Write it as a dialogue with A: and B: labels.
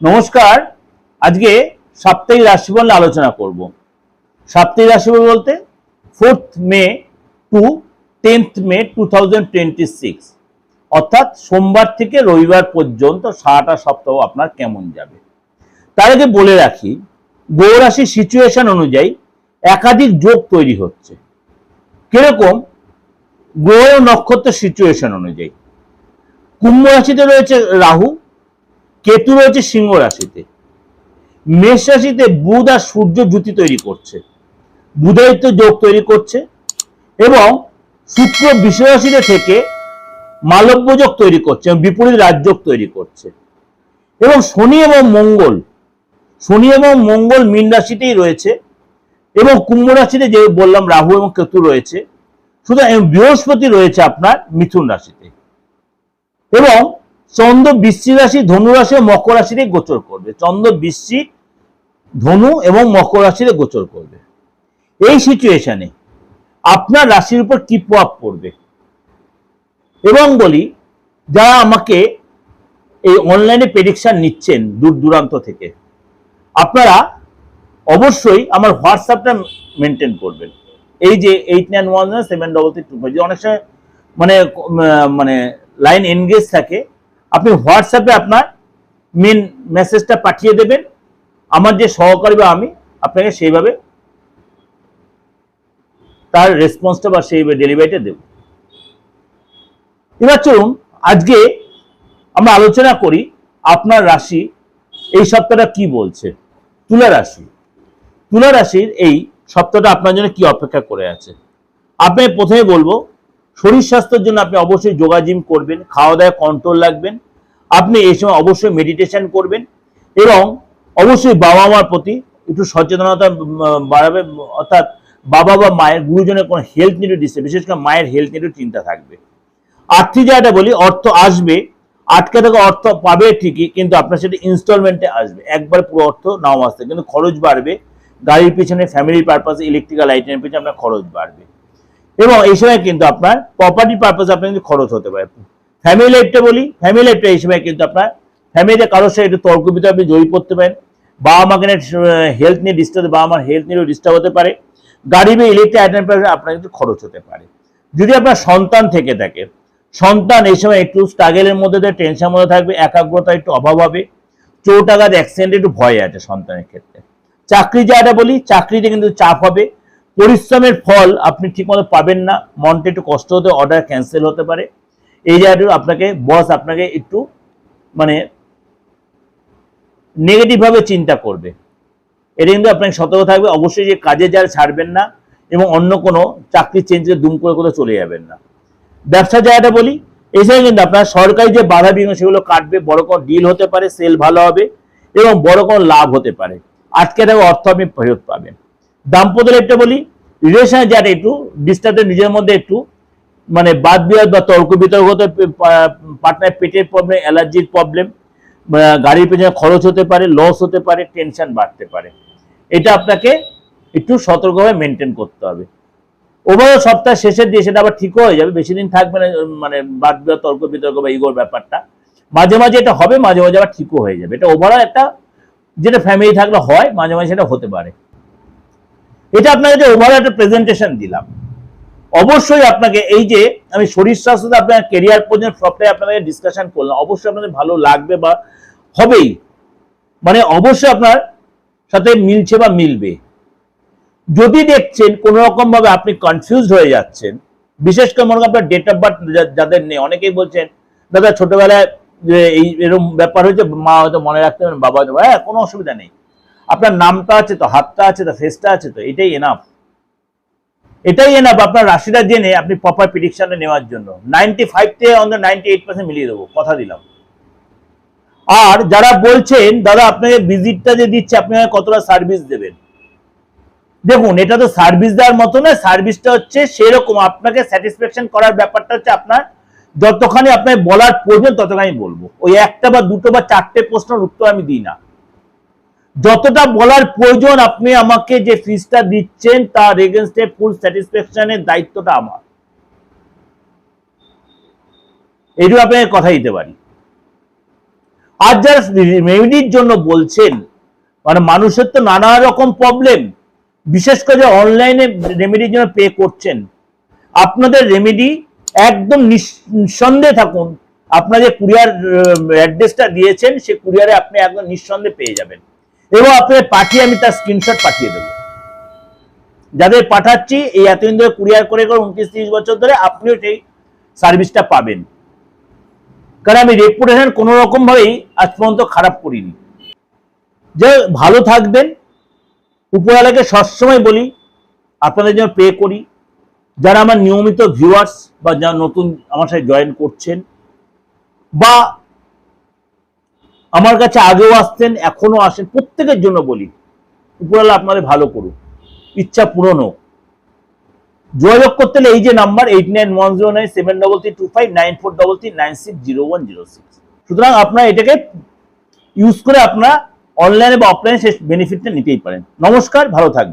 A: নমস্কার। আজকে সাপ্তাহিক রাশিফল নিয়ে আলোচনা করব। সাপ্তাহিক রাশিফল বলতে 4th মে টু 10th মে 2026, অর্থাৎ সোমবার থেকে রবিবার পর্যন্ত সারাটা সপ্তাহ আপনার কেমন যাবে। তার আগে বলে রাখি, গ্রহ রাশির সিচুয়েশন অনুযায়ী একাধিক যোগ তৈরি হচ্ছে। কিরকম? গ্রহ নক্ষত্রের সিচুয়েশন অনুযায়ী কুম্ভ রাশিতে রয়েছে রাহু, কেতু রয়েছে সিংহ রাশিতে, মেষ রাশিতে বুধ আর সূর্য জুতি তৈরি করছে, বুধায়িত্ব যোগ তৈরি করছে, এবং শুক্র বৃষ রাশিতে থেকে মালব্য যোগ তৈরি করছে এবং বিপরীত রাজযোগ তৈরি করছে। এবং শনি এবং মঙ্গল মীন রাশিতেই রয়েছে, এবং কুম্ভ রাশিতে যে বললাম রাহু এবং কেতু রয়েছে। সুতরাং বৃহস্পতি রয়েছে আপনার মিথুন রাশিতে, এবং চন্দ্র বৃশ্চিক রাশি, ধনু রাশি ও মকর রাশিতে গোচর করবে। চন্দ্র বৃশ্চিক, ধনু এবং মকর রাশিতে গোচর করবে। এই সিচুয়েশনে আপনার রাশির উপর কি প্রভাব পড়বে, এবং বলি যারা আমাকে এই অনলাইনে প্রেডিকশন নিচ্ছেন দূর দূরান্ত থেকে, আপনারা অবশ্যই আমার হোয়াটসঅ্যাপটা মেনটেন করবেন। এই যে 89173325, অনেক সময় মানে লাইন এনগেজ থাকে। আপনি হোয়াটসঅ্যাপে আপনার মেন মেসেজটা পাঠিয়ে দেবেন, আমার যে সহকারী বা আমি আপনাকে সেইভাবে তার রেসপন্সটা বা সেই ডেলিভারিটা দেব। এবার চলুন আজকে আমরা আলোচনা করি আপনার রাশি এই সপ্তাহটা কি বলছে। তুলা রাশির এই সপ্তাহটা আপনার জন্য কি অপেক্ষা করে আছে। আপনি প্রথমে বলবো, শরীর স্বাস্থ্যের জন্য আপনি অবশ্যই যোগা জিম করবেন, খাওয়া দাওয়া কন্ট্রোল রাখবেন। আপনি এই সময় অবশ্যই মেডিটেশন করবেন, এবং অবশ্যই বাবা মার প্রতি একটু সচেতনতা বাড়াবে, অর্থাৎ বাবা বা মায়ের গুরুজনের কোনো হেলথ নিয়ে ডিস্টার্ব, বিশেষ করে মায়ের হেলথ নিয়ে চিন্তা থাকবে। আর্থিক জায়গাটা বলি, অর্থ আসবে, আটকে থাকা অর্থ পাবে ঠিকই, কিন্তু আপনার সেটা ইনস্টলমেন্টে আসবে, একবার পুরো অর্থ নাও আসতে, কিন্তু খরচ বাড়বে। গাড়ির পিছনে, ফ্যামিলির পারপাসে, ইলেকট্রিক্যাল আইটেমের পিছনে আপনার খরচ বাড়বে, এবং এই সময় কিন্তু আপনার প্রপার্টি পারপাসে আপনার কিন্তু খরচ হতে পারে। ফ্যামিলি লাইফটা বলি, ফ্যামিলি লাইফটা এই সময় কিন্তু আপনার ফ্যামিলিতে কারোর সাথে একটু তর্ক বিতর্কে আপনি জড়িয়ে পড়তে পারেন। বাবা মাকে হেলথ নিয়ে ডিস্টার্ব, বাবা মার হেলথ নিয়েও ডিস্টার্ব হতে পারে। গাড়ি বা ইলেকট্রিক আইটেম আপনার কিন্তু খরচ হতে পারে। যদি আপনার সন্তান থেকে থাকে, সন্তান এই সময় একটু স্ট্রাগলের মধ্যে দিয়ে টেনশনের মধ্যে থাকবে, একাগ্রতা একটু অভাব হবে, চোট আঘাত অ্যাক্সিডেন্ট একটু ভয় আছে সন্তানের ক্ষেত্রে। চাকরি জায়গাটা বলি, চাকরিতে কিন্তু চাপ হবে, পরিশ্রমের ফল আপনি ঠিকমতো পাবেন না, মনটা একটু কষ্ট হতে, অর্ডার ক্যান্সেল হতে পারে। এই জায়গাটা আপনাকে বস আপনাকে একটু নেগেটিভ ভাবে চিন্তা করবে, এটা কিন্তু আপনাকে সতর্ক থাকবে। অবশ্যই যে কাজে যারা ছাড়বেন না, এবং অন্য কোনো চাকরি চেঞ্জ করে দুম করে কোথাও চলে যাবেন না। ব্যবসা জায়গাটা বলি, এই সময় কিন্তু আপনার সরকারি যে বাধা বিঘ্ন সেগুলো কাটবে, বড় কোনো ডিল হতে পারে, সেল ভালো হবে, এবং বড় কোনো লাভ হতে পারে, আটকে থাকা অর্থ আপনি ফেরত পাবেন। দাম্পত্য লাইফটা বলি, রিলেশনে যারা একটু ডিস্টার্ব, নিজের মধ্যে একটু বাদ বিবাদ বা তর্ক বিতর্ক হতে, পার্টনার পেটের প্রবলেম, অ্যালার্জির প্রবলেম, গাড়ির পেছনে খরচ হতে পারে, লস হতে পারে, টেনশন বাড়তে পারে। এটা আপনাকে একটু সতর্কভাবে মেনটেন করতে হবে। ওভারঅল সপ্তাহ শেষের দিয়ে সেটা আবার ঠিক হয়ে যাবে, বেশি দিন থাকবে না। বাদ বিবাদ, তর্ক বিতর্ক বা ইগোর ব্যাপারটা মাঝে মাঝে এটা হবে, মাঝে মাঝে আবার ঠিকও হয়ে যাবে। এটা ওভারঅল একটা, যেটা ফ্যামিলি থাকলে হয়, মাঝে মাঝে সেটা হতে পারে। এটা আপনাকে যে ওভারঅল একটা প্রেজেন্টেশন দিলাম। অবশ্যই আপনাকে এই যে আমি শরীর স্বাস্থ্য, আপনার কেরিয়ার পর্যন্ত সবটাই আপনাকে ডিসকাশন করলাম, অবশ্যই আপনাদের ভালো লাগবে বা হবেই, অবশ্যই আপনার সাথে মিলছে বা মিলবে। যদি দেখছেন কোন রকম ভাবে আপনি কনফিউজ হয়ে যাচ্ছেন, বিশেষ করে মনে করেন আপনার ডেট অফ বার্থ যাদের নেই, অনেকেই বলছেন দাদা ছোটবেলায় যে এই এরকম ব্যাপার হয়েছে, মা হয়তো মনে রাখতে পারেন, বাবা হয়তো, হ্যাঁ কোনো অসুবিধা নেই, আপনার নামটা আছে তো, হাতটা আছে তো, ফেসটা আছে তো, এটাই এনাফ। আপনার রাশিটা জেনে আপনি প্রপার প্রেডিকশনে নেওয়ার জন্য 95 থেকে অন্তত 98% মিলিয়ে দেবো, কথা দিলাম। আর যারা বলছেন দাদা আপনাকে ভিজিটটা যে দিচ্ছে, আপনি কতটা সার্ভিস দেবেন, দেখুন এটা তো সার্ভিস দেওয়ার মতো না। সার্ভিসটা হচ্ছে সেরকম, আপনাকে স্যাটিসফ্যাকশন করার ব্যাপারটা হচ্ছে আপনার যতখানি আপনার বলার প্রয়োজন ততখানি বলবো। ওই একটা বা দুটো বা চারটে প্রশ্নের উত্তর আমি দিই না, যতটা বলার প্রয়োজন আপনি আমাকে যে ফিসটা দিচ্ছেন তার এগেইনস্টে ফুল স্যাটিসফ্যাকশনের দায়িত্বটা আমার। এইটুকু আপনাকে কথা দিতে পারি। আর যারা রেমেডির জন্য বলছেন, মানে মানুষের তো নানা রকম প্রবলেম, বিশেষ করে অনলাইনে রেমেডির জন্য পে করছেন, আপনাদের রেমেডি একদম নিঃসন্দেহে থাকুন, আপনাদের কুরিয়ার অ্যাড্রেসটা দিয়েছেন, সে কুরিয়ারে আপনি একদম নিঃসন্দেহে পেয়ে যাবেন, এবং আপনাদের পাঠিয়ে আমি তার স্ক্রিনশট পাঠিয়ে দেবো। যাদের পাঠাচ্ছি এই এতদিন ধরে কুরিয়ার করে 29-30 বছর ধরে, আপনিও সেই সার্ভিসটা পাবেন, কারণ আমি রেপুটেশন কোনো রকম ভাবেই আজ পর্যন্ত খারাপ করিনি। যে ভালো থাকবেন, উপরওয়ালাকে সবসময় বলি আপনাদের জন্য প্রে করি। যারা আমার নিয়মিত ভিউয়ার্স বা যারা নতুন আমার সাথে জয়েন করছেন বা আমার কাছে আগেও আসতেন এখনো আসেন, প্রত্যেকের জন্য বলি উপরওয়ালা আপনাদের ভালো করুন, ইচ্ছা পূরণ হোক। যোগাযোগ করতে হলে এই যে নাম্বার 89109733259433960106, সুতরাং আপনারা এটাকে ইউজ করে আপনারা অনলাইনে বা অফলাইনে সেই বেনিফিটটা নিতেই পারেন। নমস্কার, ভালো থাকবেন।